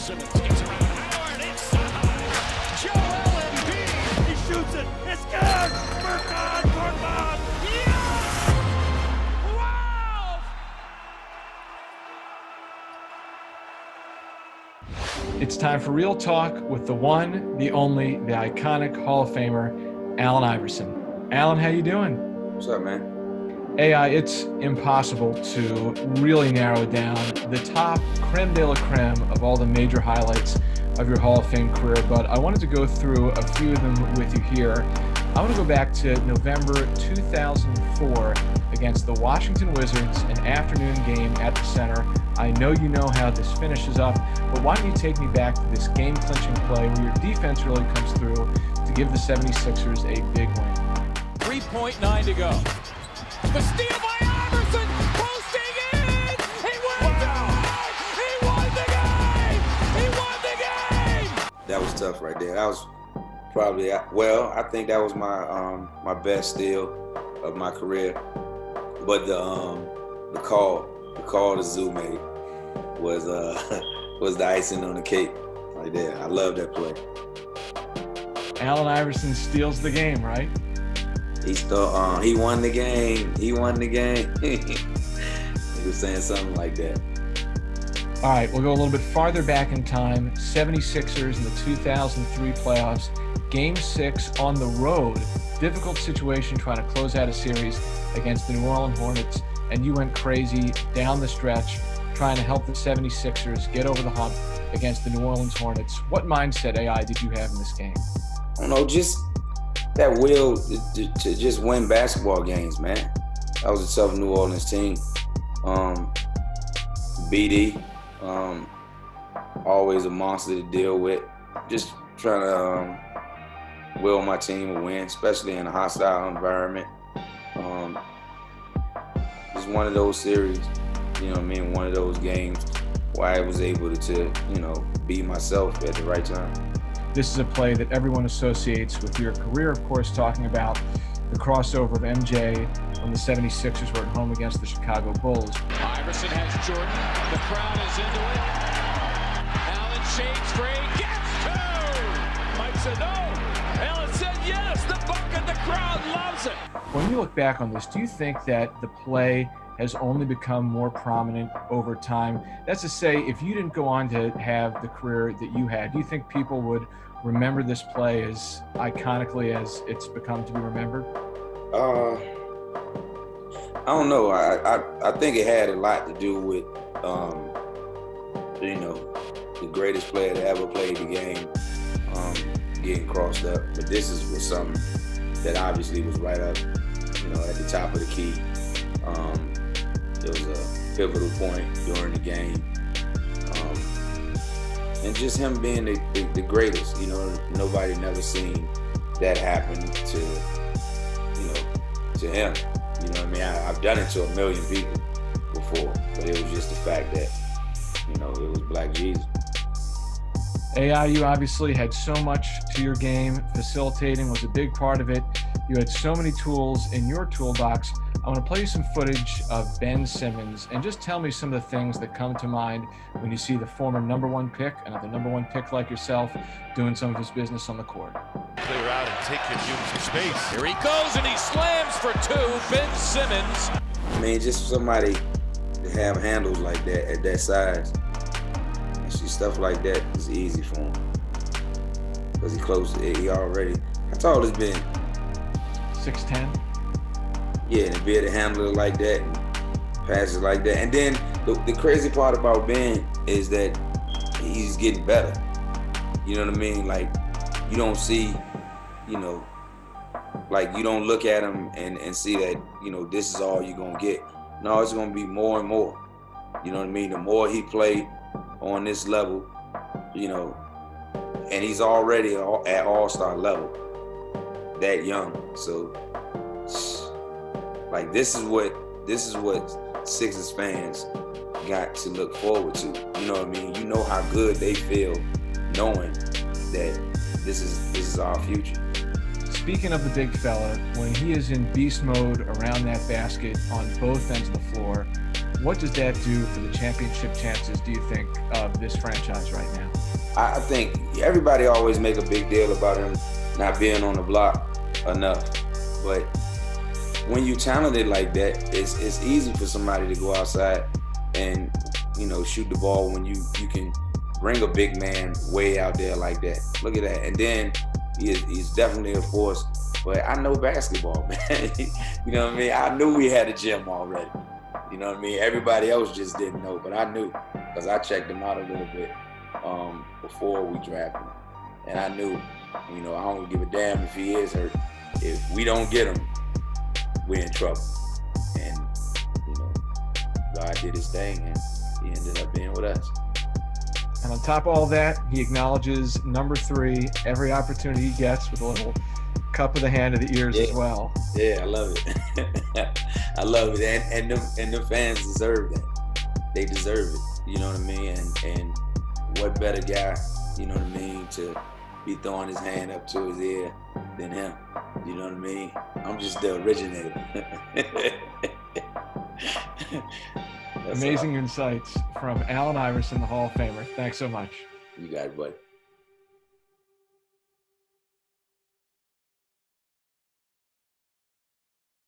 Simmons gets around Howard inside. Joel Embiid. He shoots it. It's good. Berkman. Yeah! Wow! It's time for Real Talk with the one, the only, the iconic Hall of Famer, Allen Iverson. Allen, how you doing? What's up, man? AI, it's impossible to really narrow down the top creme de la creme of all the major highlights of your Hall of Fame career, but I wanted to go through a few of them with you here. I want to go back to November 2004 against the Washington Wizards, an afternoon game at the Center. I know you know how this finishes up, but why don't you take me back to this game-clinching play where your defense really comes through to give the 76ers a big win. 3.9 to go. The steal by Iverson, posting in! He wins it! He won the game! He won the game! That was tough right there. That was probably, well, I think that was my best steal of my career. But the call to Zoo made was the icing on the cake right there. I love that play. Allen Iverson steals the game, right? He won the game. He won the game. He was saying something like that. All right, we'll go a little bit farther back in time. 76ers in the 2003 playoffs. Game 6 on the road. Difficult situation trying to close out a series against the New Orleans Hornets. And you went crazy down the stretch trying to help the 76ers get over the hump against the New Orleans Hornets. What mindset, AI, did you have in this game? I don't know, just that will to just win basketball games, man. That was a tough New Orleans team. BD, always a monster to deal with. Just trying to will my team to win, especially in a hostile environment. Just one of those series, you know what I mean? One of those games where I was able to be myself at the right time. This is a play that everyone associates with your career, of course, talking about the crossover of MJ when the 76ers were at home against the Chicago Bulls. Iverson has Jordan. The crowd is into it. Allen shades free. Gets two! Mike said no. Allen said yes. The bucket. The crowd loves it. When you look back on this, do you think that the play has only become more prominent over time? That's to say, if you didn't go on to have the career that you had, do you think people would remember this play as iconically as it's become to be remembered? I don't know. I think it had a lot to do with, the greatest player to ever play the game getting crossed up. But this was something that obviously was right up, at the top of the key. It was a pivotal point during the game. And just him being the greatest, nobody never seen that happen to him. You know what I mean? I've done it to a million people before, but it was just the fact that, it was Black Jesus. AI, you obviously had so much to your game. Facilitating was a big part of it. You had so many tools in your toolbox. I want to play you some footage of Ben Simmons and just tell me some of the things that come to mind when you see the former #1 pick, another #1 pick like yourself, doing some of his business on the court. Clear out and take him some space. Here he goes and he slams for two. Ben Simmons. I mean, just somebody to have handles like that at that size. And see, stuff like that is easy for him. Because he already, how tall has Ben? 6'10". Yeah, and to be able to handle it like that and pass it like that. And then the crazy part about Ben is that he's getting better. You know what I mean? Like, you don't see, like you don't look at him and see that, this is all you're going to get. No, it's going to be more and more. You know what I mean? The more he played on this level, and he's already at all-star level, that young. So, like, this is what Sixers fans got to look forward to. You know what I mean? You know how good they feel knowing that this is our future. Speaking of the big fella, when he is in beast mode around that basket on both ends of the floor, what does that do for the championship chances, do you think, of this franchise right now? I think everybody always make a big deal about him not being on the block enough, but when you talented like that, it's easy for somebody to go outside and, you know, shoot the ball when you can bring a big man way out there like that. Look at that. And then he's definitely a force. But I know basketball, man. You know what I mean? I knew we had a gym already. You know what I mean? Everybody else just didn't know, but I knew because I checked him out a little bit before we drafted him. And I knew, you know, I don't give a damn if he is hurt. If we don't get him, we're in trouble. And, you know, God did his thing, and he ended up being with us. And on top of all that, he acknowledges number 3 every opportunity he gets with a little cup of the hand of the ears as well. Yeah, I love it. I love it. And the fans deserve that. They deserve it. You know what I mean? And what better guy, you know what I mean, to be throwing his hand up to his ear than him. You know what I mean? I'm just the originator. Amazing insights from Allen Iverson, the Hall of Famer. Thanks so much. You got it, buddy.